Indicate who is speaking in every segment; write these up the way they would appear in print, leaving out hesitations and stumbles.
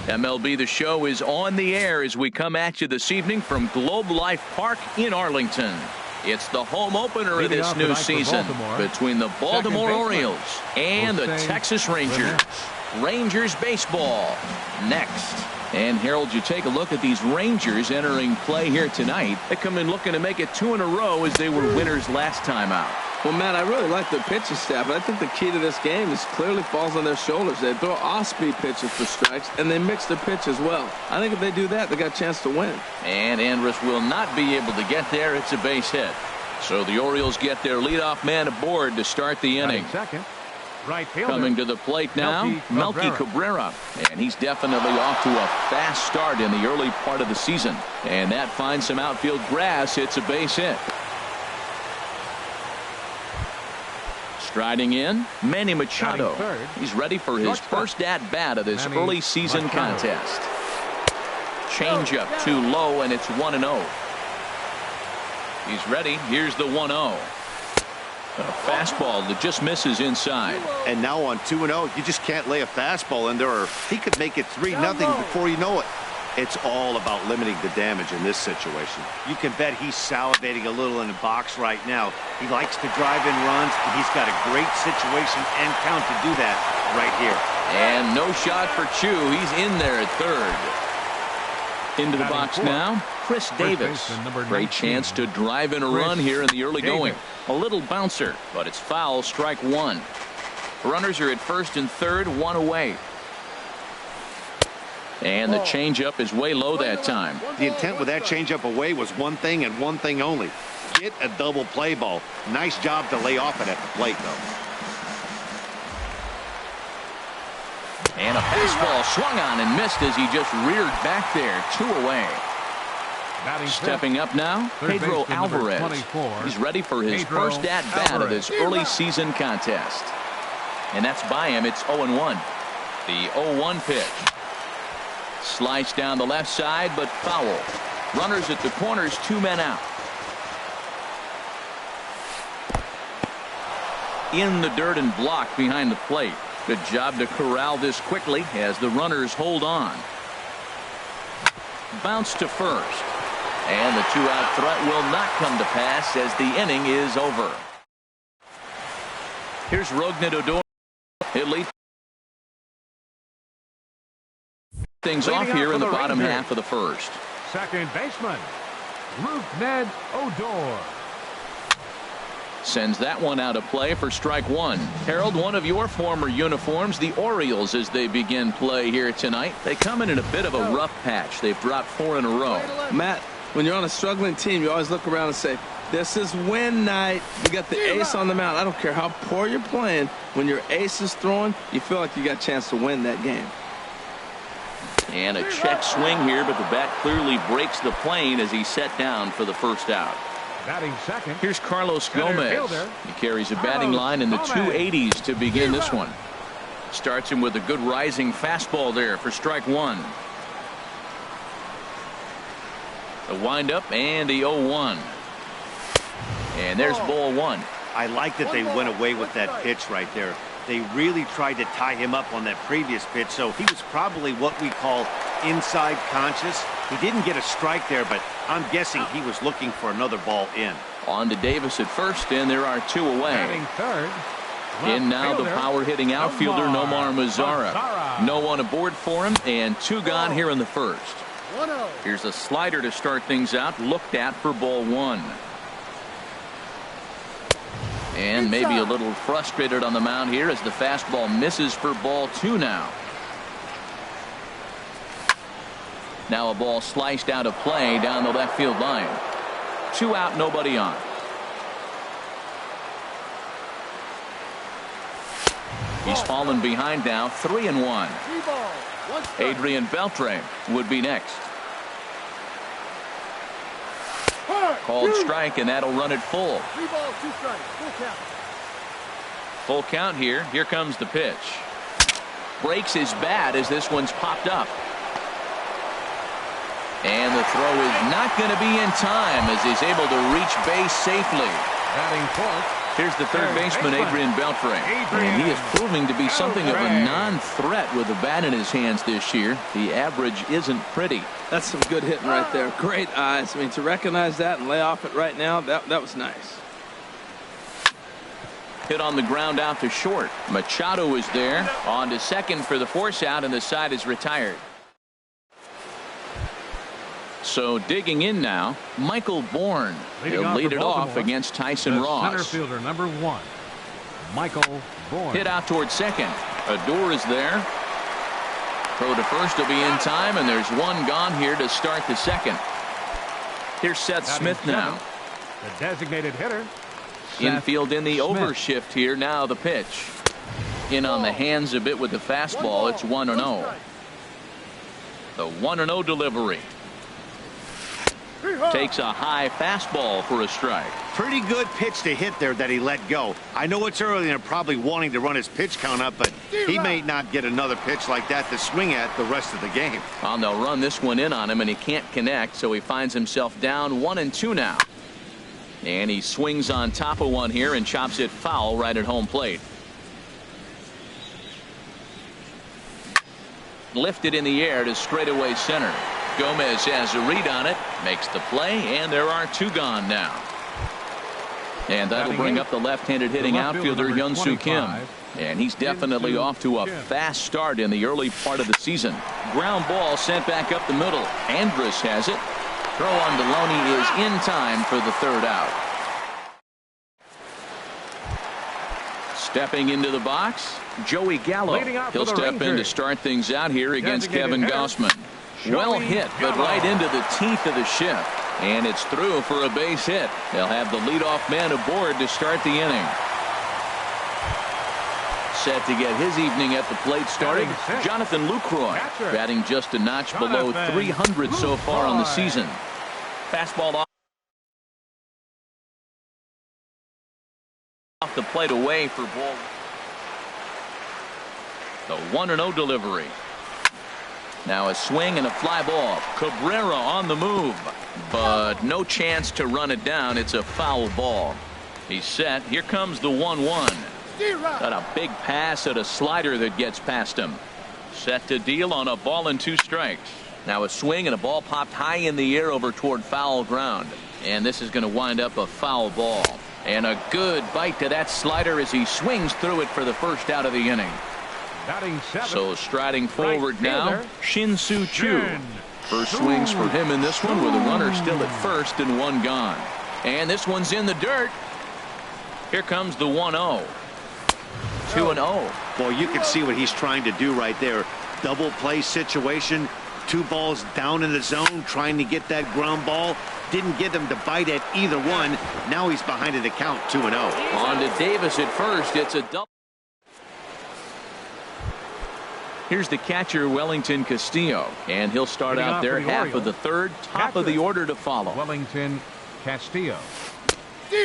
Speaker 1: MLB The Show is on the air as we come at you this evening from Globe Life Park in Arlington. It's the home opener of this new season between the Baltimore Orioles and the Texas Rangers. Rangers baseball next. And Harold, you take a look at these Rangers entering play here tonight. They come in looking to make it 2 in a row as they were winners last time out.
Speaker 2: Well, Matt, I really like the pitching staff, but I think the key to this game is clearly falls on their shoulders. They throw off-speed pitches for strikes, and they mix the pitch as well. I think if they do that, they got a chance to win.
Speaker 1: And Andrus will not be able to get there. It's a base hit. So the Orioles get their leadoff man aboard to start the inning.
Speaker 3: Right fielder.
Speaker 1: Coming to the plate now, Melky Cabrera. And he's definitely off to a fast start in the early part of the season. And that finds some outfield grass. It's a base hit. Striding in, Manny Machado. He's ready for his first at-bat of this early season contest. Changeup too low, and it's 1-0. He's ready. Here's the 1-0. A fastball that just misses inside.
Speaker 4: And now on 2-0, you just can't lay a fastball in there, or he could make it 3-0 before you know it. It's all about limiting the damage in this situation. You can bet he's salivating a little in the box right now. He likes to drive in runs, and he's got a great situation and count to do that right here.
Speaker 1: And no shot for Chu. He's in there at third. Into the box now, Chris Davis. Great chance to drive in a run here in the early going. A little bouncer, but it's foul, strike one. Runners are at first and third, one away. And the changeup is way low that time.
Speaker 4: The intent with that changeup away was one thing and one thing only. Get a double play ball. Nice job to lay off it at the plate, though.
Speaker 1: And a fastball swung on and missed as he just reared back there. 2 away. Stepping up now, Pedro Alvarez. He's ready for his first at-bat of this early season contest. And that's by him. It's 0-1. The 0-1 pitch. Sliced down the left side, but foul. Runners at the corners, 2 men out. In the dirt and blocked behind the plate. Good job to corral this quickly as the runners hold on. Bounce to first. And the 2-out threat will not come to pass as the inning is over. Here's Rougned Odor. It leads things off here in the bottom half of the first.
Speaker 3: Second baseman, Rougned Odor.
Speaker 1: Sends that one out of play for strike one. Harold, one of your former uniforms, the Orioles, as they begin play here tonight. They come in a bit of a rough patch. They've dropped 4 in a row.
Speaker 2: Matt, when you're on a struggling team, you always look around and say, this is win night. We got the ace on the mound. I don't care how poor you're playing. When your ace is throwing, you feel like you got a chance to win that game.
Speaker 1: And a check swing here, but the bat clearly breaks the plane as he's set down for the first out.
Speaker 3: Batting second.
Speaker 1: Here's Carlos Gomez. He carries a batting line in the 280s to begin this one. Starts him with a good rising fastball there for strike one. The windup and the 0-1. And there's ball one.
Speaker 4: I like that they went away with that pitch right there. They really tried to tie him up on that previous pitch, so he was probably what we call inside conscious. He didn't get a strike there, but I'm guessing he was looking for another ball in.
Speaker 1: On to Davis at first, and there are 2 away.
Speaker 3: Third,
Speaker 1: in now the power-hitting outfielder Nomar Mazara. No one aboard for him, and 2 gone here in the first. Here's a slider to start things out, looked at for ball one. And maybe a little frustrated on the mound here as the fastball misses for ball 2 now. Now a ball sliced out of play down the left field line. 2 out, nobody on. He's fallen behind now, 3-1. Adrian Beltre would be next. Called strike, and that'll run it full.
Speaker 5: 3 balls, 2 strikes, full count.
Speaker 1: Full count here. Here comes the pitch. Breaks his bat as this one's popped up. And the throw is not going to be in time as he's able to reach base safely.
Speaker 3: Batting fourth,
Speaker 1: Here's the third baseman, Adrian Beltre. And he is proving to be something of a non-threat with the bat in his hands this year. The average isn't pretty.
Speaker 2: That's some good hitting right there. Great eyes. I mean, to recognize that and lay off it right now, that was nice.
Speaker 1: Hit on the ground out to short. Machado is there. On to second for the force out, and the side is retired. So digging in now, Michael Bourne. He'll lead it off against Tyson Ross.
Speaker 3: Center fielder number 1, Michael Bourne.
Speaker 1: Hit out towards second. Adore is there. Throw to first will be in time, and there's one gone here to start the second. Here's Seth Smith now.
Speaker 3: The designated hitter.
Speaker 1: Infield in the overshift here. Now the pitch. In on the hands a bit with the fastball. It's 1-0. The 1-0 delivery. Takes a high fastball for a strike.
Speaker 4: Pretty good pitch to hit there that he let go. I know it's early and probably wanting to run his pitch count up, but he may not get another pitch like that to swing at the rest of the game.
Speaker 1: Well, they'll run this one in on him, and he can't connect, so he finds himself down 1-2 now. And he swings on top of one here and chops it foul right at home plate. Lifted in the air to straightaway center. Gomez has a read on it, makes the play, and there are two gone now. And that'll bring up the left-handed hitting outfielder Hyun-Soo Kim. And he's definitely off to a fast start in the early part of the season. Ground ball sent back up the middle. Andrus has it. Throw on Deloney is in time for the third out. Stepping into the box, Joey Gallo. He'll step in to start things out here against Kevin Gausman. Well hit, but right into the teeth of the shift. And it's through for a base hit. They'll have the leadoff man aboard to start the inning. Set to get his evening at the plate started, Jonathan Lucroy, batting just a notch below 300 so far on the season. Fastball off the plate away for ball. The 1-0 delivery. Now a swing and a fly ball. Cabrera on the move, but no chance to run it down. It's a foul ball. He's set. Here comes the 1-1. Got a big pass at a slider that gets past him. Set to deal on a ball and 2 strikes. Now a swing and a ball popped high in the air over toward foul ground. And this is going to wind up a foul ball. And a good bite to that slider as he swings through it for the first out of the inning. So striding forward now, Shin-Soo Choo. First swings for him in this one with a runner still at first and one gone. And this one's in the dirt. Here comes the 1-0. 2-0.
Speaker 4: Boy, you can see what he's trying to do right there. Double play situation. 2 balls down in the zone trying to get that ground ball. Didn't get him to bite at either one. Now he's behind in the count, 2-0.
Speaker 1: On to Davis at first. It's a double. Here's the catcher, Wellington Castillo, and he'll start out their half of the third. Top of the order to follow.
Speaker 3: Wellington Castillo.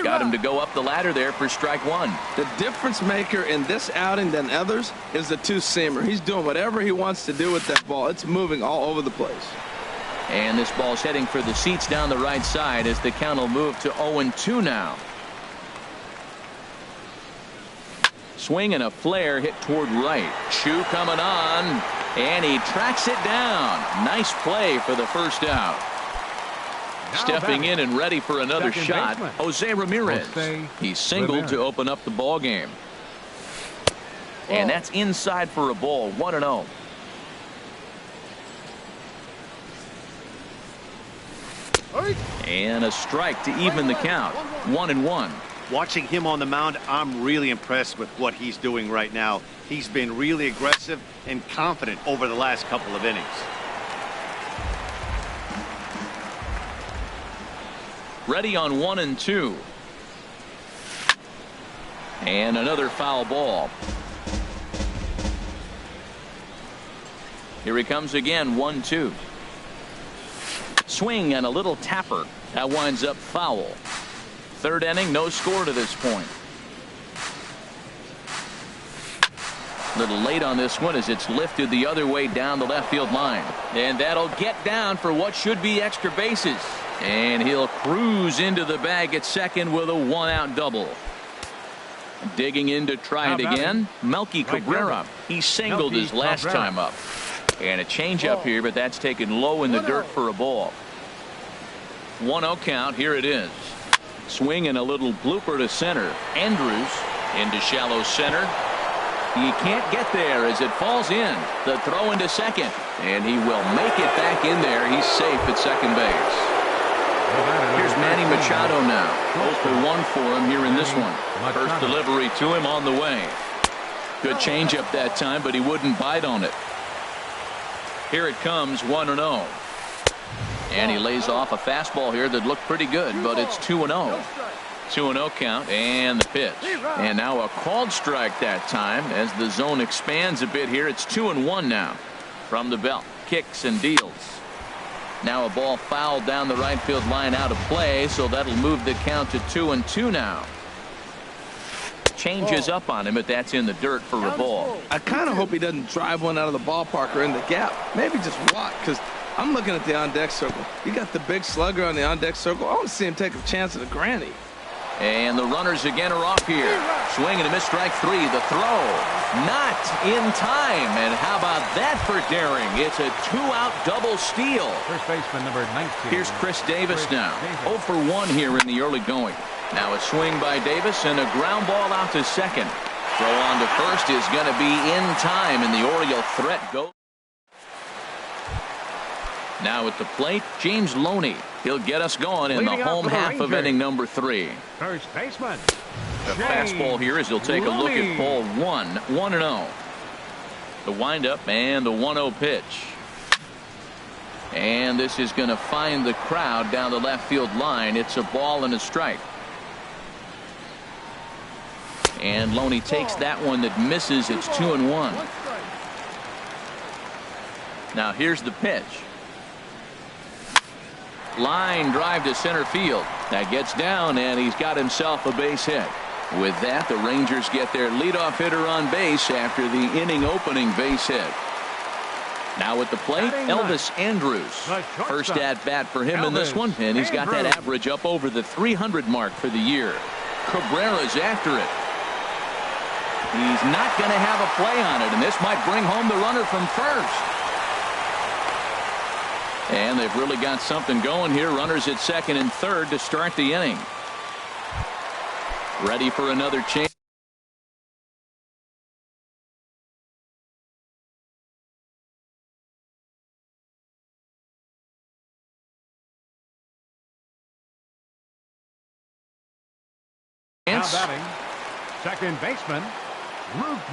Speaker 1: Got him to go up the ladder there for strike 1.
Speaker 2: The difference maker in this outing than others is the 2-seamer. He's doing whatever he wants to do with that ball. It's moving all over the place.
Speaker 1: And this ball's heading for the seats down the right side as the count will move to 0-2 now. Swing and a flare hit toward right. Choo coming on, and he tracks it down. Nice play for the first out. Stepping in and ready for another shot, Jose Ramirez. He singled to open up the ball game. And that's inside for a ball, 1-0. And a strike to even the count, 1-1.
Speaker 4: Watching him on the mound, I'm really impressed with what he's doing right now. He's been really aggressive and confident over the last couple of innings.
Speaker 1: Ready on 1-2. And another foul ball. Here he comes again, 1-2. Swing and a little tapper. That winds up foul. Third inning, no score to this point. A little late on this one as it's lifted the other way down the left field line. And that'll get down for what should be extra bases. And he'll cruise into the bag at second with a 1-out double. Digging in to try it again, Melky Cabrera. He singled his last time up. And a changeup here, but that's taken low in the dirt for a ball. 1-0 count. Here it is. Swing and a little blooper to center. Andrews into shallow center. He can't get there as it falls in. The throw into second. And he will make it back in there. He's safe at second base. Here's Manny Machado now. 0 for 1 for him here in this one. First delivery to him on the way. Good changeup that time, but he wouldn't bite on it. Here it comes, 1-0. And he lays off a fastball here that looked pretty good, but it's 2-0. 2-0 count, and the pitch. And now a called strike that time as the zone expands a bit here. It's 2-1 now. From the belt, kicks and deals. Now a ball fouled down the right field line out of play, so that'll move the count to 2-2 now. Changes up on him, but that's in the dirt for a ball.
Speaker 2: I kind of hope he doesn't drive one out of the ballpark or in the gap. Maybe just walk, because I'm looking at the on-deck circle. You got the big slugger on the on-deck circle. I want to see him take a chance at a granny.
Speaker 1: And the runners again are off here. Swing and a miss, strike 3. The throw not in time. And how about that for daring? It's a 2-out double steal.
Speaker 3: First baseman number 19.
Speaker 1: Here's Chris Davis now. 0 for 1 here in the early going. Now a swing by Davis and a ground ball out to second. Throw on to first is going to be in time, and the Oriole threat goes. Now at the plate, James Loney. He'll get us going in the home half of inning number 3.
Speaker 3: First baseman.
Speaker 1: The fastball here as he'll take a look at ball 1. 1-0. The windup and the 1-0 pitch. And this is going to find the crowd down the left field line. It's a ball and a strike. And Loney takes that one that misses. It's 2-1. Now here's the pitch. Line drive to center field. That gets down, and he's got himself a base hit. With that, the Rangers get their leadoff hitter on base after the inning opening base hit. Now at the plate, Elvis Andrews. First at bat for him in this one, and he's got that average up over the 300 mark for the year. Cabrera's after it. He's not going to have a play on it, and this might bring home the runner from first. And they've really got something going here. Runners at second and third to start the inning. Ready for another chance.
Speaker 3: Now batting, second baseman,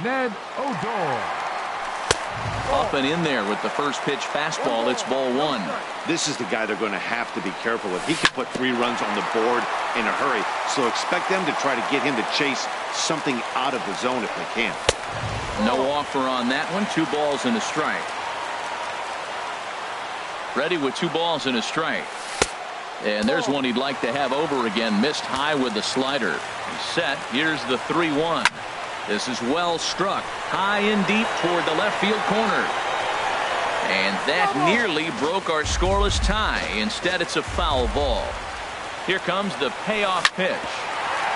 Speaker 3: Ned Odor.
Speaker 1: Up and in there with the first pitch fastball. It's ball 1.
Speaker 4: This is the guy they're going to have to be careful with. He can put 3 runs on the board in a hurry, so expect them to try to get him to chase something out of the zone if they can.
Speaker 1: No offer on that one. 2 balls and a strike. Ready with 2 balls and a strike. And there's one he'd like to have over again. Missed high with the slider. He's set. Here's the 3-1. This is well struck. High and deep toward the left field corner. And that nearly broke our scoreless tie. Instead, it's a foul ball. Here comes the payoff pitch.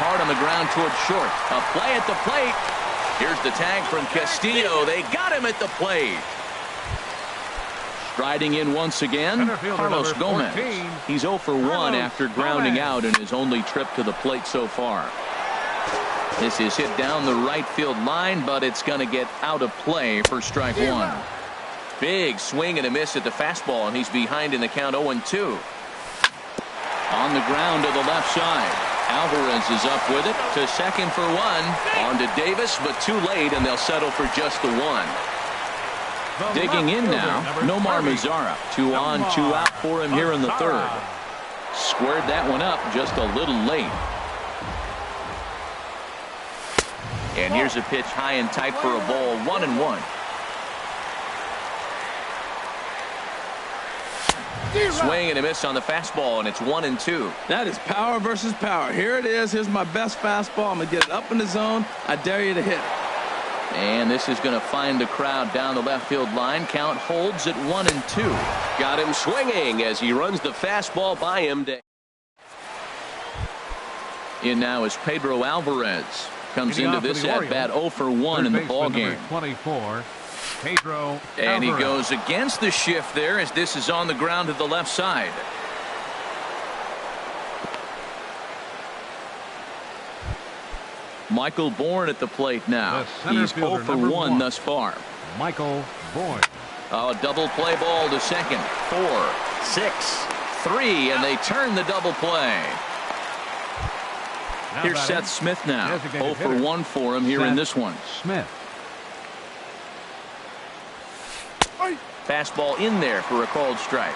Speaker 1: Hard on the ground toward short. A play at the plate. Here's the tag from Castillo. They got him at the plate. Striding in once again, Carlos Gomez. He's 0 for 1 after grounding out in his only trip to the plate so far. This is hit down the right field line, but it's going to get out of play for strike 1. Big swing and a miss at the fastball, and he's behind in the count 0-2. On the ground to the left side. Alvarez is up with it to second for 1. On to Davis, but too late, and they'll settle for just the 1. Digging in now, Nomar Mazara. 2 on, 2 out for him here in the third. Squared that one up just a little late. And here's a pitch high and tight for a ball. 1-1. Swing and a miss on the fastball, and it's 1-2.
Speaker 2: That is power versus power. Here it is. Here's my best fastball. I'm going to get it up in the zone. I dare you to hit it.
Speaker 1: And this is going to find the crowd down the left field line. Count holds at 1-2. Got him swinging as he runs the fastball by him. In now is Pedro Alvarez. Comes into this at bat 0 for 1 in the ball game.
Speaker 3: 24, Pedro
Speaker 1: and he
Speaker 3: Alvarez.
Speaker 1: goes against the shift there as this is on the ground to the left side. Michael Bourne at the plate now. He's 0 for 1 thus far.
Speaker 3: Michael Bourne.
Speaker 1: Oh, double play ball to second. 4, 6, 3, and they turn the double play. Here's Seth Smith now. 0 for 1 for him here in this one.
Speaker 3: Smith.
Speaker 1: Fastball in there for a called strike.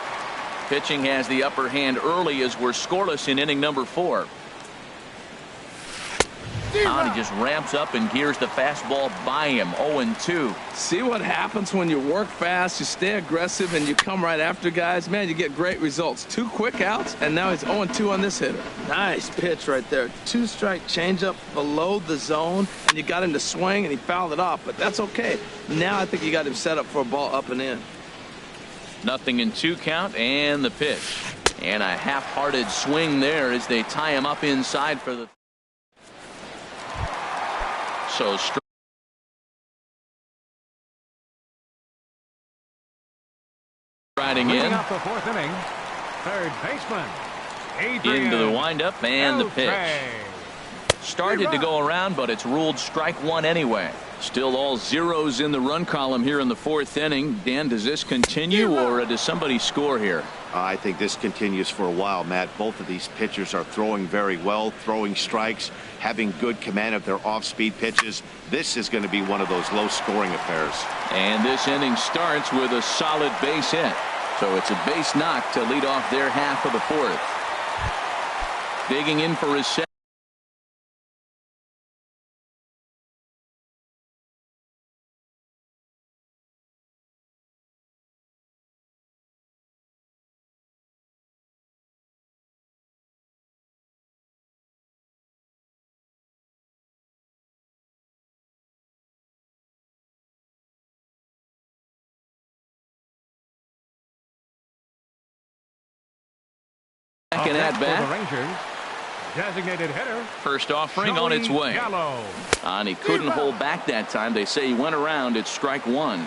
Speaker 1: Pitching has the upper hand early as we're scoreless in inning number 4. And he just ramps up and gears the fastball by him. 0-2.
Speaker 2: See what happens when you work fast, you stay aggressive, and you come right after guys? Man, you get great results. 2 quick outs, and now he's 0-2 on this hitter. Nice pitch right there. 2-strike changeup below the zone, and you got him to swing, and he fouled it off, but that's okay. Now I think you got him set up for a ball up and in.
Speaker 1: 0-2 count, and the pitch. And a half-hearted swing there as they tie him up inside for the... So striding in
Speaker 3: Off the 4th inning, third baseman Adrian
Speaker 1: into the windup and the pitch. Started to go around, but it's ruled strike 1 anyway. Still all zeros in the run column here in the 4th inning. Dan, does this continue or does somebody score here?
Speaker 4: I think this continues for a while, Matt. Both of these pitchers are throwing very well, throwing strikes, having good command of their off-speed pitches. This is going to be one of those low-scoring affairs.
Speaker 1: And this inning starts with a solid base hit. So it's a base knock to lead off their half of the 4th. Digging in for his second. Second at bat.
Speaker 3: The Rangers. Designated hitter.
Speaker 1: First offering on its way. And he couldn't hold back that time. They say he went around. It's strike 1.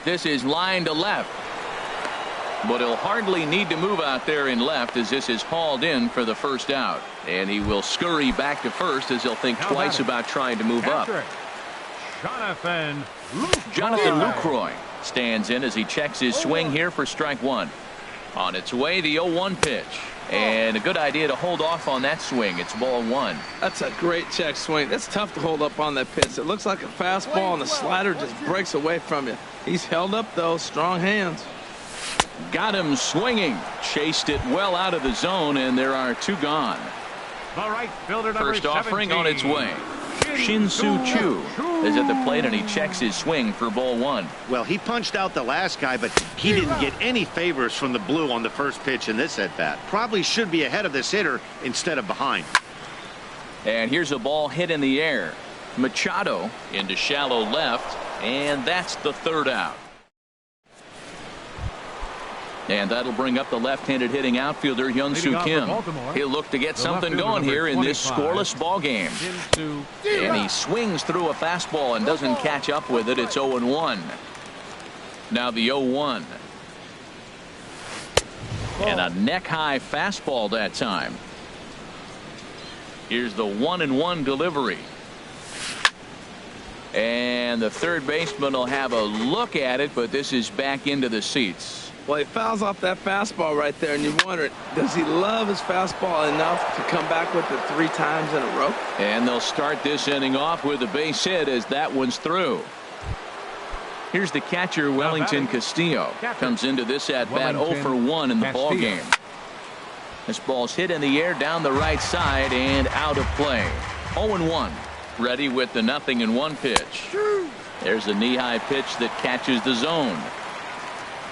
Speaker 1: This is line to left. But he'll hardly need to move out there in left as this is hauled in for the first out. And he will scurry back to first as he'll think twice about trying to move up. Jonathan Lucroy stands in as he checks his swing here for strike 1. On its way, the 0-1 pitch. And a good idea to hold off on that swing. It's ball 1.
Speaker 2: That's a great check swing. That's tough to hold up on that pitch. It looks like a fastball, and the slider just breaks away from you. He's held up, though. Strong hands.
Speaker 1: Got him swinging. Chased it well out of the zone, and there are 2 gone.
Speaker 3: The right fielder,
Speaker 1: first offering on its way. Shin-Soo Choo is at the plate, and he checks his swing for ball 1.
Speaker 4: Well, he punched out the last guy, but he didn't get any favors from the blue on the first pitch in this at-bat. Probably should be ahead of this hitter instead of behind.
Speaker 1: And here's a ball hit in the air. Machado into shallow left, and that's the 3rd out. And that'll bring up the left-handed hitting outfielder Hyun-Soo Kim. He'll look to get something going here in this scoreless ball game. And he swings through a fastball and doesn't catch up with it. It's 0-1. Now the 0-1. And a neck-high fastball that time. Here's the 1-1 delivery. And the third baseman will have a look at it, but this is back into the seats.
Speaker 2: Well, he fouls off that fastball right there, and you wonder, does he love his fastball enough to come back with it 3 times in a row?
Speaker 1: And they'll start this inning off with a base hit as that one's through. Here's the catcher, Wellington Castillo. Comes into this at-bat 0 for 1 in the ball game. This ball's hit in the air down the right side and out of play. 0-1. Ready with the 0-1 pitch. There's a knee-high pitch that catches the zone.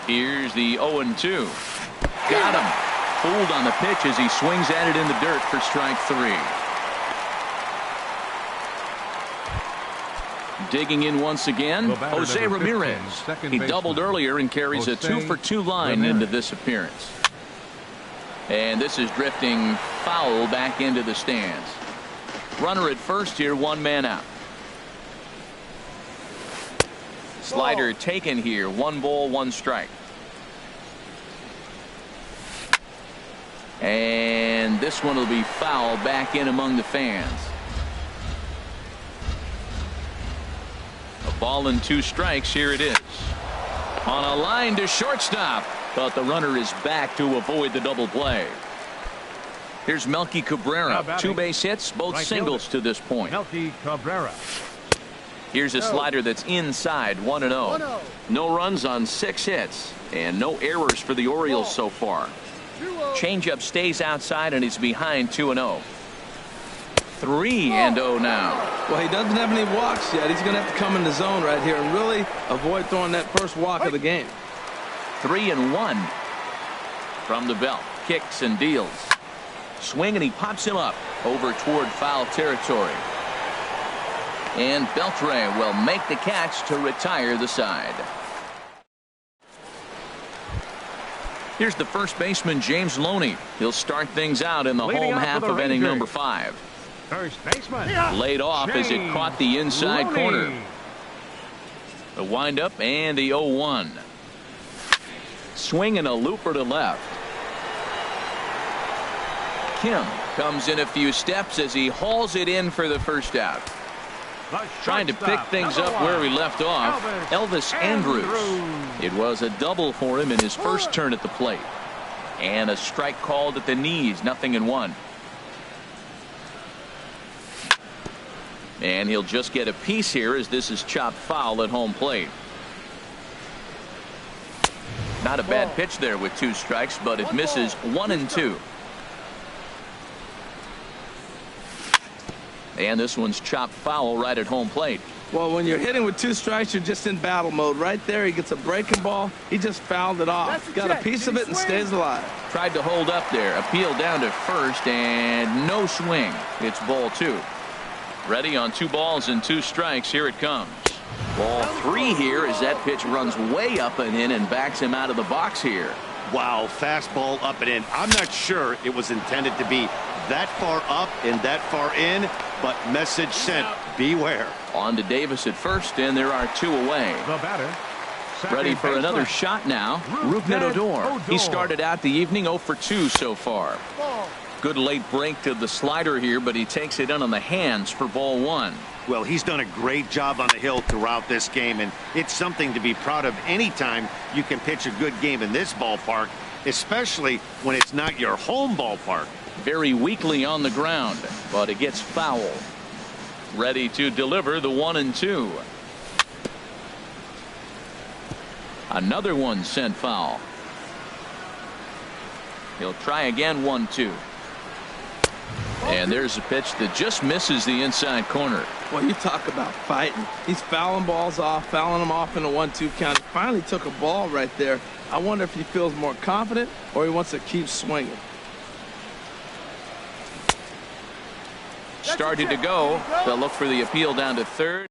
Speaker 1: Here's the 0-2. Got him. Fooled on the pitch as he swings at it in the dirt for strike 3. Digging in once again, Jose Ramirez. He doubled earlier and carries a 2-for-2 line into this appearance. And this is drifting foul back into the stands. Runner at first here, 1 man out. Slider taken here, 1 ball, 1 strike. And this one will be foul back in among the fans. A ball and 2 strikes. Here it is. On a line to shortstop, but the runner is back to avoid the double play. Here's Melky Cabrera. 2 base hits, both
Speaker 3: right
Speaker 1: singles
Speaker 3: fielder.
Speaker 1: to this point.
Speaker 3: Melky Cabrera.
Speaker 1: Here's a slider that's inside, 1-0. No runs on 6 hits, and no errors for the Orioles so far. Changeup stays outside, and he's behind 2-0. 3-0 now.
Speaker 2: Well, he doesn't have any walks yet. He's going to have to come in the zone right here and really avoid throwing that first walk of the game.
Speaker 1: 3-1 from the belt. Kicks and deals. Swing, and he pops him up over toward foul territory. And Beltre will make the catch to retire the side. Here's the first baseman, James Loney. He'll start things out in the
Speaker 3: Leading
Speaker 1: home
Speaker 3: off
Speaker 1: half
Speaker 3: for the
Speaker 1: of inning
Speaker 3: Rangers.
Speaker 1: number 5.
Speaker 3: First baseman.
Speaker 1: Laid off as it caught the inside
Speaker 3: Loney.
Speaker 1: corner. The windup and the 0-1. Swing and a looper to left. Kim comes in a few steps as he hauls it in for the first out. Trying to pick things up where we left off, Elvis Andrews. It was a double for him in his first turn at the plate. And a strike called at the knees, 0-1. And he'll just get a piece here as this is chopped foul at home plate. Not a bad pitch there with 2 strikes, but it misses 1-2. And this one's chopped foul right at home plate.
Speaker 2: Well, when you're hitting with 2 strikes, you're just in battle mode. Right there, he gets a breaking ball. He just fouled it off. Got a piece of it and stays alive.
Speaker 1: Tried to hold up there. Appeal down to first, and no swing. It's ball 2. Ready on 2 balls and 2 strikes. Here it comes. Ball 3 here as that pitch runs way up and in and backs him out of the box here.
Speaker 4: Wow, fastball up and in. I'm not sure it was intended to be that far up and that far in, but message sent, beware.
Speaker 1: On to Davis at first, and there are 2 away.
Speaker 3: The batter.
Speaker 1: Ready for another shot now. Rougned Odor. He started out the evening 0 for 2 so far. Good late break to the slider here, but he takes it in on the hands for ball 1.
Speaker 4: Well, he's done a great job on the hill throughout this game, and it's something to be proud of anytime you can pitch a good game in this ballpark, especially when it's not your home ballpark.
Speaker 1: Very weakly on the ground, but it gets foul. Ready to deliver the 1-2. Another one sent foul. He'll try again, 1-2. And there's a pitch that just misses the inside corner.
Speaker 2: Well, you talk about fighting. He's fouling balls off, fouling them off in a 1-2 count. He finally took a ball right there. I wonder if he feels more confident or he wants to keep swinging.
Speaker 1: Started to go. They'll look for the appeal down to third.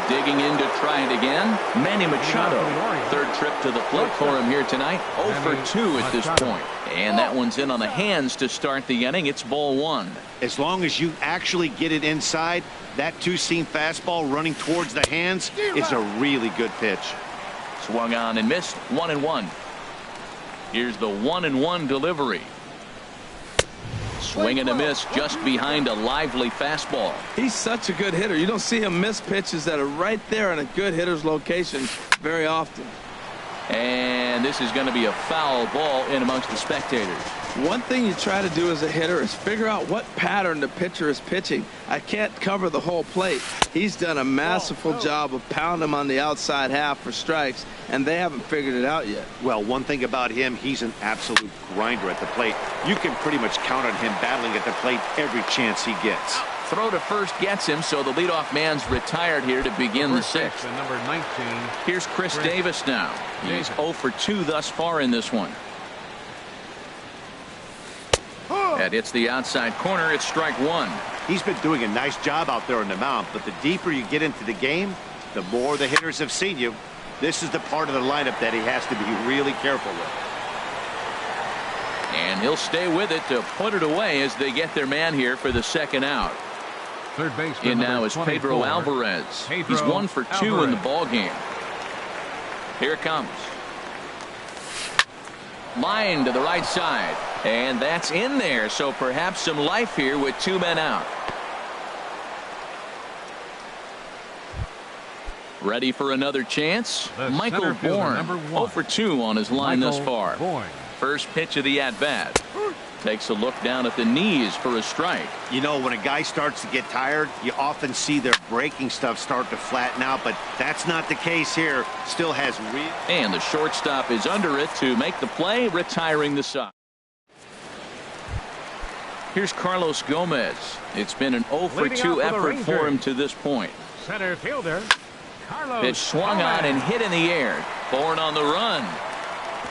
Speaker 1: Digging in to try it again. Manny Machado. Third trip to the plate for him here tonight. 0 for 2 at this point. And that one's in on the hands to start the inning. It's ball 1.
Speaker 4: As long as you actually get it inside, that 2-seam fastball running towards the hands is a really good pitch.
Speaker 1: Swung on and missed. 1-1. Here's the 1-1 delivery. Swing and a miss just behind a lively fastball.
Speaker 2: He's such a good hitter. You don't see him miss pitches that are right there in a good hitter's location very often.
Speaker 1: And this is going to be a foul ball in amongst the spectators.
Speaker 2: One thing you try to do as a hitter is figure out what pattern the pitcher is pitching. I can't cover the whole plate. He's done a masterful job of pounding him on the outside half for strikes, and they haven't figured it out yet.
Speaker 4: Well, one thing about him, he's an absolute grinder at the plate. You can pretty much count on him battling at the plate every chance he gets.
Speaker 1: Throw to first gets him, so the leadoff man's retired here to begin the 6th.
Speaker 3: And number 19.
Speaker 1: Here's Chris Davis now. He's 0 for 2 thus far in this one. That hits the outside corner. It's strike 1.
Speaker 4: He's been doing a nice job out there on the mound, but the deeper you get into the game, the more the hitters have seen you. This is the part of the lineup that he has to be really careful with.
Speaker 1: And he'll stay with it to put it away as they get their man here for the second out.
Speaker 3: Third baseman
Speaker 1: In now is Pedro Alvarez. He's 1 for 2 in the ball game. Here it comes. Line to the right side. And that's in there, so perhaps some life here with 2 men out. Ready for another chance? Michael Bourne, 0 for 2 on his line thus far. First pitch of the at-bat. Takes a look down at the knees for a strike.
Speaker 4: You know, when a guy starts to get tired, you often see their breaking stuff start to flatten out, but that's not the case here. Still has real.
Speaker 1: And the shortstop is under it to make the play, retiring the side. Here's Carlos Gomez. It's been an 0 for 2 effort for him to this point.
Speaker 3: Center fielder Carlos.
Speaker 1: Pitch swung on and hit in the air. Bourne on the run.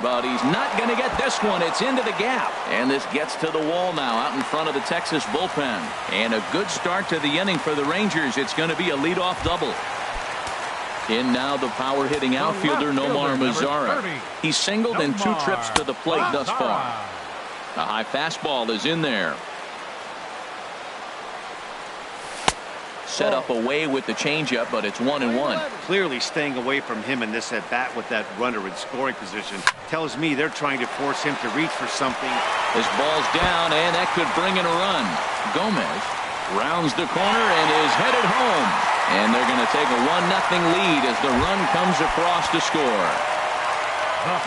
Speaker 1: But he's not going to get this one. It's into the gap. And this gets to the wall now out in front of the Texas bullpen. And a good start to the inning for the Rangers. It's going to be a leadoff double. In now the power hitting outfielder Nomar Mazara. He's singled in 2 trips to the plate thus far. A high fastball is in there. Set up away with the changeup, but it's 1-1.
Speaker 4: Clearly staying away from him in this at-bat with that runner in scoring position tells me they're trying to force him to reach for something.
Speaker 1: This ball's down, and that could bring in a run. Gomez rounds the corner and is headed home. And they're going to take a 1-0 lead as the run comes across to score.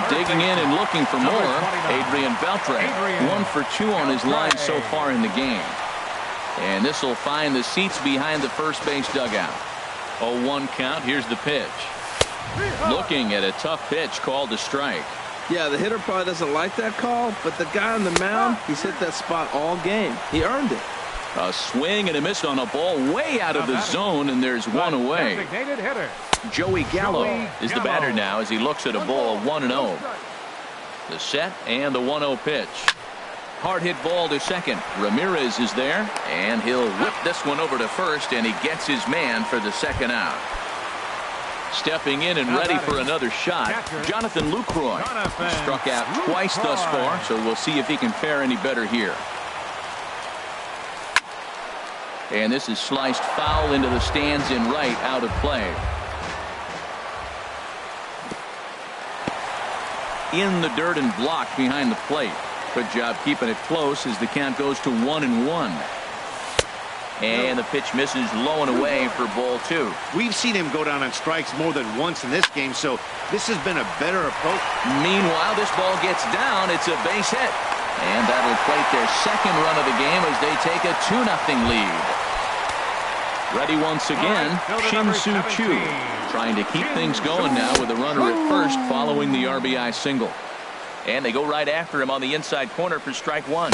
Speaker 1: Digging in and looking for more, Adrian Beltre. 1 for 2 on his line so far in the game. And this will find the seats behind the first base dugout. 0-1 count. Here's the pitch. Looking at a tough pitch called a strike.
Speaker 2: Yeah, the hitter probably doesn't like that call, but the guy on the mound, he's hit that spot all game. He earned it.
Speaker 1: A swing and a miss on a ball way out of the zone, and there's one away.
Speaker 3: Designated hitter
Speaker 1: Joey Gallo is the batter now as he looks at a ball 1-0. The set and the 1-0 pitch. Hard hit ball to second. Ramirez is there, and he'll whip this one over to first, and he gets his man for the second out. Stepping in and ready for another shot, Jonathan Lucroy. Struck out twice thus far, so we'll see if he can fare any better here. And this is sliced foul into the stands in right, out of play. In the dirt and blocked behind the plate. Good job keeping it close as the count goes to 1-1. And the pitch misses low and away for ball 2.
Speaker 4: We've seen him go down on strikes more than once in this game, so this has been a better approach.
Speaker 1: Meanwhile, this ball gets down. It's a base hit. And that'll plate their second run of the game as they take a 2-0 lead. Ready once again, Shin-Soo Choo. Trying to keep things going now with a runner at first following the RBI single. And they go right after him on the inside corner for strike 1.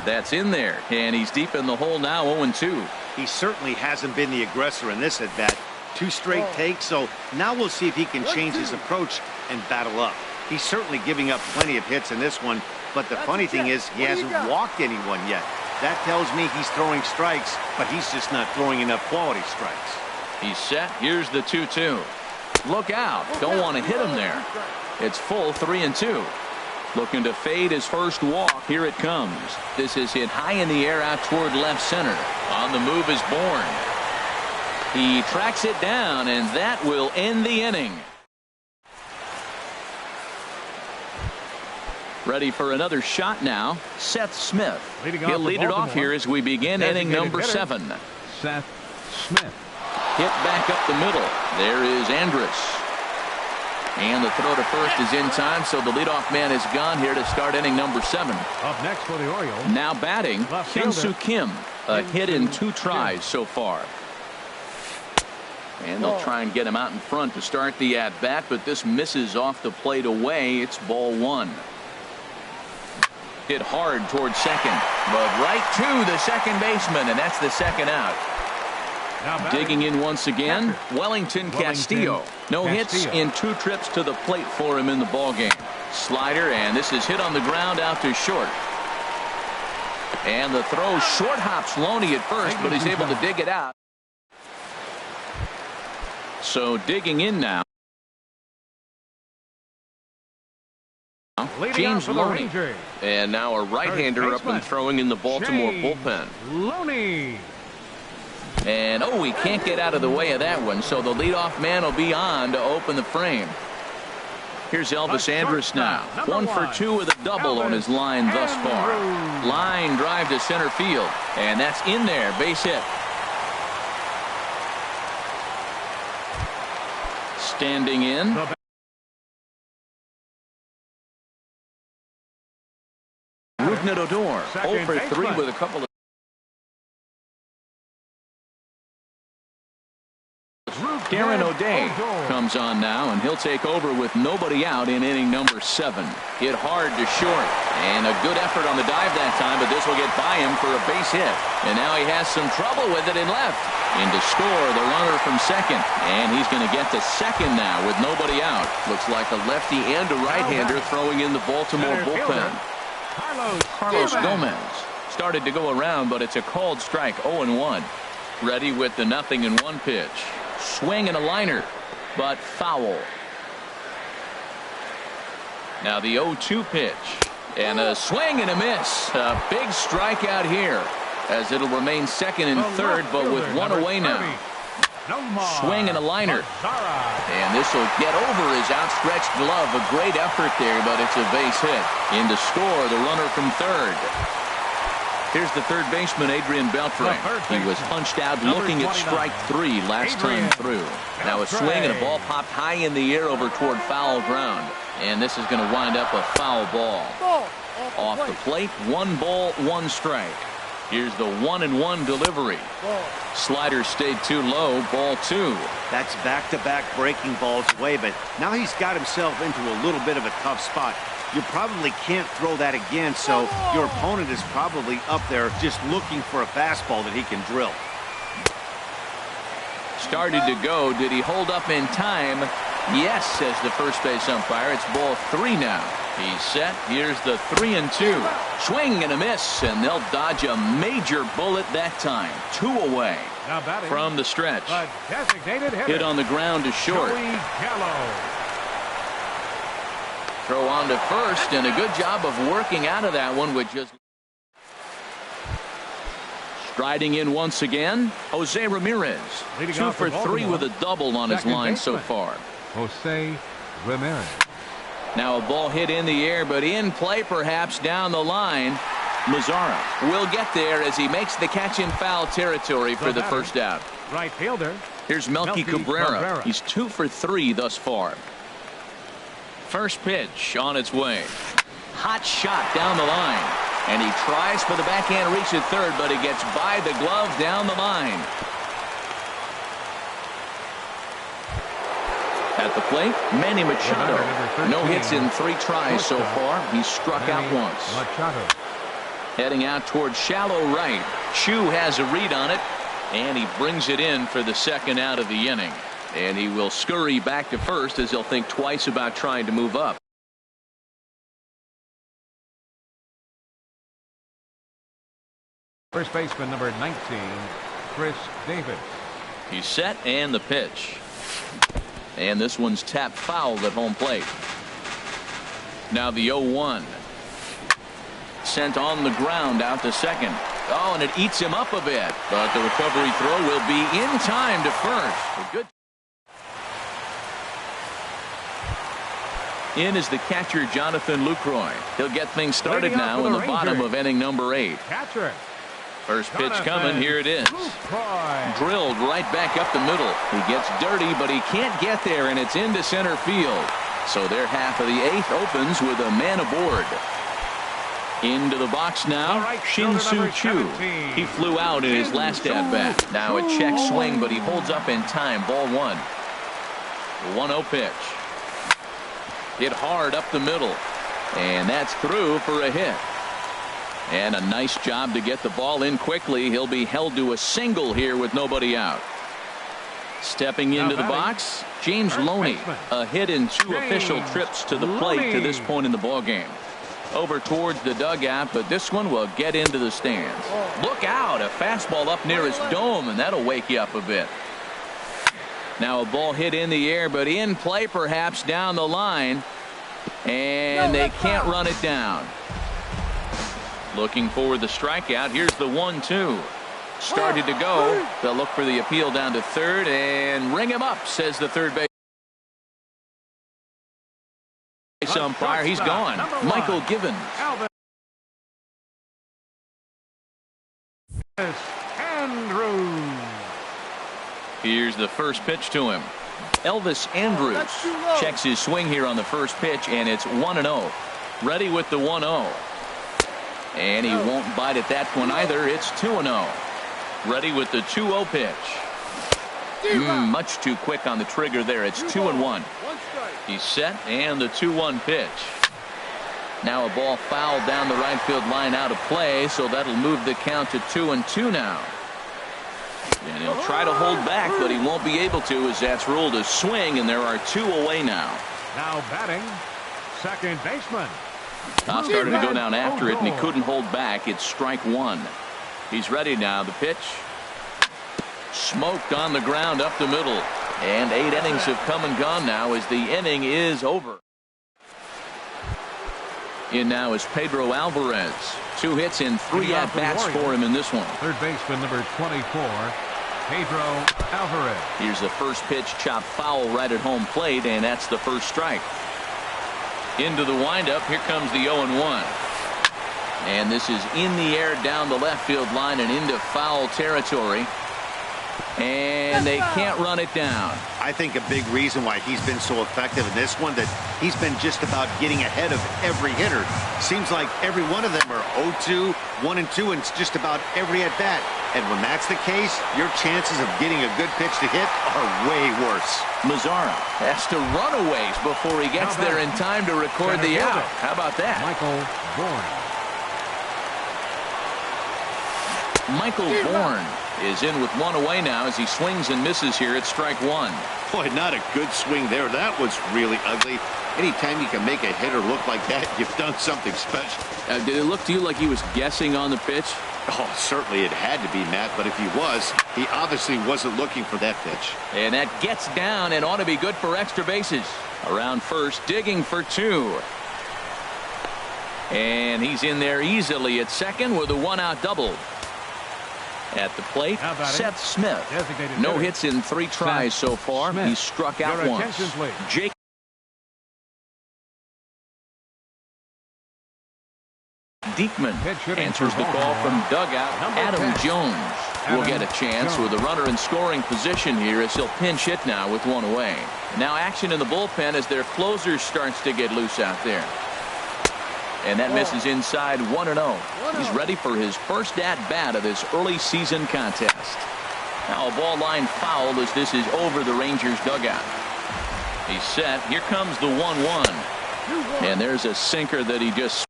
Speaker 1: That's in there, and he's deep in the hole now, 0-2.
Speaker 4: He certainly hasn't been the aggressor in this at bat. 2 straight takes, so now we'll see if he can change his approach and battle up. He's certainly giving up plenty of hits in this one, but the funny thing is he hasn't walked anyone yet. That tells me he's throwing strikes, but he's just not throwing enough quality strikes.
Speaker 1: He's set. Here's the 2-2. Look out. Don't want to hit him there. It's full 3-2. Looking to fade his first walk. Here it comes. This is hit high in the air out toward left center. On the move is Bourne. He tracks it down, and that will end the inning. Ready for another shot now, Seth Smith. He'll lead it off here as we begin inning number 7.
Speaker 3: Seth Smith.
Speaker 1: Hit back up the middle. There is Andrus. And the throw to first is in time, so the leadoff man is gone here to start inning number 7.
Speaker 3: Up next for the Orioles.
Speaker 1: Now batting, Hyun-Soo Kim. A hit in 2 tries so far. And they'll try and get him out in front to start the at-bat, but this misses off the plate away. It's ball 1. Hit hard towards second, but right to the second baseman, and that's the second out. Digging in once again, Wellington Castillo. No hits in 2 trips to the plate for him in the ballgame. Slider, and this is hit on the ground out to short. And the throw short hops Loney at first, but he's able to dig it out. So digging in now. James Loney. And now a right-hander up and throwing in the Baltimore bullpen.
Speaker 3: Loney.
Speaker 1: And, oh, he can't get out of the way of that one, so the leadoff man will be on to open the frame. Here's Elvis Andrus now. 1 for 2 with a double on his line thus far. Line drive to center field, and that's in there, base hit. Standing in. Rougned Odor, 0 for 3 with a couple of. Darren O'Day comes on now, and he'll take over with nobody out in inning number 7. Hit hard to short, and a good effort on the dive that time, but this will get by him for a base hit. And now he has some trouble with it in left. In to score the runner from second, and he's going to get to second now with nobody out. Looks like a lefty and a right-hander throwing in the Baltimore bullpen. Carlos Gomez started to go around, but it's a called strike. 0-1. Ready with the 0-1 pitch. Swing and a liner, but foul. Now the 0-2 pitch, and a swing and a miss. A big strikeout here, as it'll remain second and third, but with one away now. Swing and a liner, and this will get over his outstretched glove. A great effort there, but it's a base hit. In to score the runner from third. Here's the third baseman, Adrian Beltre. He was punched out looking at strike 3 last time through. Now a swing and a ball popped high in the air over toward foul ground. And this is going to wind up a foul ball. Off the plate, 1 ball, 1 strike. Here's the 1-1 delivery. Slider stayed too low, ball 2.
Speaker 4: That's back-to-back breaking balls away, but now he's got himself into a little bit of a tough spot. You probably can't throw that again, so your opponent is probably up there just looking for a fastball that he can drill.
Speaker 1: Started to go. Did he hold up in time? Yes, says the first base umpire. It's ball 3 now. He's set. Here's the 3-2. Swing and a miss, and they'll dodge a major bullet that time. 2 away from the stretch. Hit on the ground to short. Throw on to first, and a good job of working out of that one with just. Striding in once again, Jose Ramirez. 2 for 3 with a double on his line so far.
Speaker 3: Jose Ramirez.
Speaker 1: Now a ball hit in the air, but in play perhaps down the line. Mazzara will get there as he makes the catch in foul territory for the first out.
Speaker 3: Right fielder.
Speaker 1: Here's Melky Cabrera. He's 2 for 3 thus far. First pitch on its way. Hot shot down the line. And he tries for the backhand reach at third, but he gets by the glove down the line. At the plate, Manny Machado. No hits in 3 tries so far. He's struck out once. Heading out towards shallow right. Chu has a read on it, and he brings it in for the second out of the inning. And he will scurry back to first as he'll think twice about trying to move up.
Speaker 3: First baseman number 19, Chris Davis.
Speaker 1: He's set, and the pitch. And this one's tapped foul at home plate. Now the 0-1. Sent on the ground out to second. Oh, and it eats him up a bit. But the recovery throw will be in time to first. A good. In is the catcher, Jonathan Lucroy. He'll get things started now in the bottom of inning number 8.
Speaker 3: Catcher.
Speaker 1: First pitch coming. Here it is. Drilled right back up the middle. He gets dirty, but he can't get there, and it's into center field. So their half of the 8th opens with a man aboard. Into the box now, Shin-Soo Choo. He flew out in his last at-bat. Now a check swing, but he holds up in time. Ball 1. The 1-0 pitch. Hit hard up the middle. And that's through for a hit. And a nice job to get the ball in quickly. He'll be held to a single here with nobody out. Stepping into the box, James Loney. A hit in 2 official trips to the plate to this point in the ballgame. Over towards the dugout, but this one will get into the stands. Look out, a fastball up near his dome, and that'll wake you up a bit. Now a ball hit in the air, but in play perhaps down the line. And they can't run it down. Looking for the strikeout. Here's the 1-2. Started to go. They'll look for the appeal down to third and ring him up, says the third base umpire. He's gone. Michael Givens.
Speaker 3: Andrews.
Speaker 1: Here's the first pitch to him. Elvis Andrews checks his swing here on the first pitch, and it's 1-0. Ready with the 1-0. And he won't bite at that one either. It's 2-0. Ready with the 2-0 pitch. Much too quick on the trigger there. It's 2-1. He's set, and the 2-1 pitch. Now a ball fouled down the right field line out of play, so that'll move the count to 2-2 now. And he'll try to hold back, but he won't be able to, as that's ruled a swing, and there are 2 away now.
Speaker 3: Now batting, second baseman.
Speaker 1: Started to go down after it, and he couldn't hold back. It's strike 1. He's ready now. The pitch. Smoked on the ground up the middle. And 8 innings have come and gone now as the inning is over. In now is Pedro Alvarez. 2 hits and 3 at-bats for him in this one.
Speaker 3: Third baseman number 24, Pedro Alvarez.
Speaker 1: Here's the first pitch, chopped foul right at home plate, and that's the first strike. Into the windup. Here comes the 0-1. And this is in the air down the left field line and into foul territory. And they can't run it down.
Speaker 4: I think a big reason why he's been so effective in this one, that he's been just about getting ahead of every hitter. Seems like every one of them are 0-2, 1-2, and it's just about every at-bat. And when that's the case, your chances of getting a good pitch to hit are way worse.
Speaker 1: Mazzara has to run a ways before he gets there in time to record the out. How about that? Michael Bourne is in with 1 away now as he swings and misses here at strike 1.
Speaker 4: Boy, not a good swing there. That was really ugly. Anytime you can make a hitter look like that, you've done something special.
Speaker 1: Did it look to you like he was guessing on the pitch?
Speaker 4: Oh, certainly it had to be, Matt, but if he was, he obviously wasn't looking for that pitch.
Speaker 1: And that gets down and ought to be good for extra bases. Around first, digging for 2. And he's in there easily at second with a 1-out double. At the plate, Seth Smith. No hits in 3 tries so far. He's struck out once. Jake Diekman answers the call from dugout. Adam Jones will get a chance with a runner in scoring position here as he'll pinch hit now with 1 away. Now action in the bullpen as their closer starts to get loose out there. And that misses inside 1-0. He's ready for his first at-bat of this early season contest. Now a ball line foul as this is over the Rangers dugout. He's set. Here comes the 1-1. And there's a sinker that he just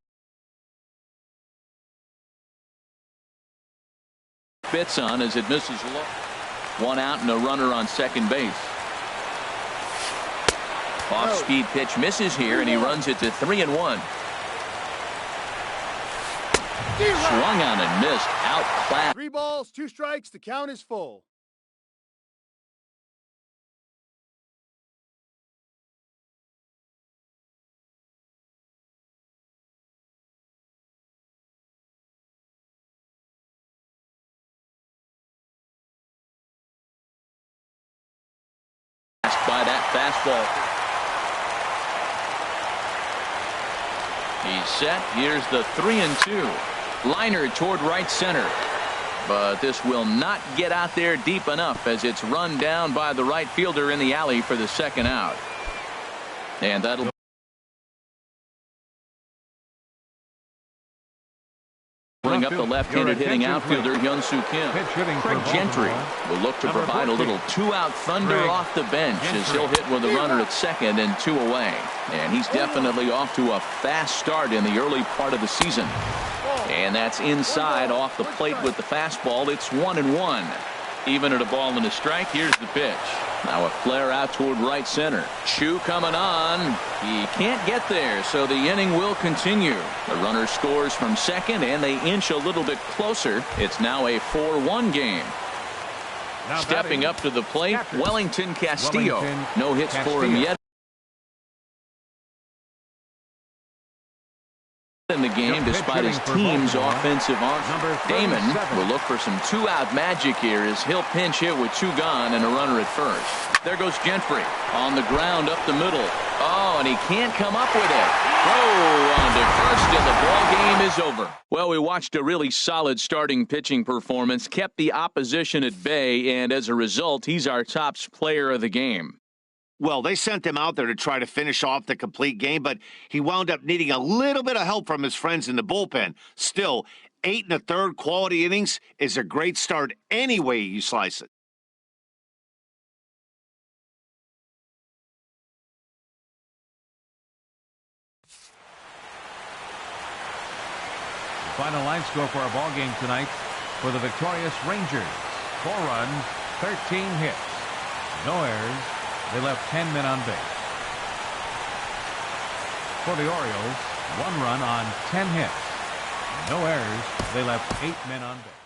Speaker 1: spits on as it misses low. 1 out and a runner on second base. Off-speed pitch misses here, and he runs it to 3-1. Swung on and missed. Outclassed.
Speaker 5: 3 balls, 2 strikes. The count is full.
Speaker 1: By that fastball. He's set. Here's the 3-2. Liner toward right center. But this will not get out there deep enough as it's run down by the right fielder in the alley for the second out. And that'll bring up the left-handed hitting outfielder Hyun-Soo Kim. Craig Gentry will look to provide a little 2-out thunder off the bench as he'll hit with a runner at second and 2 away. And he's definitely off to a fast start in the early part of the season. And that's inside off the plate with the fastball. It's 1-1. Even at a ball and a strike. Here's the pitch. Now a flare out toward right center. Chu coming on. He can't get there, so the inning will continue. The runner scores from second, and they inch a little bit closer. It's now a 4-1 game. Stepping up to the plate, Wellington Castillo. No hits for him yet. in the game despite his team's offensive arm. Damon will look for some two-out magic here as he'll pinch hit with two gone and a runner at first. There goes Gentry on the ground up the middle. Oh, and he can't come up with it. Throw on to first, and the ball game is over. Well, we watched a really solid starting pitching performance, kept the opposition at bay, and as a result, he's our top player of the game.
Speaker 4: Well, they sent him out there to try to finish off the complete game, but he wound up needing a little bit of help from his friends in the bullpen. Still, 8 1/3 quality innings is a great start any way you slice it.
Speaker 3: Final line score for our ball game tonight for the victorious Rangers: 4 runs, 13 hits, no errors. They left 10 men on base. For the Orioles, 1 run on 10 hits, no errors. They left 8 men on base.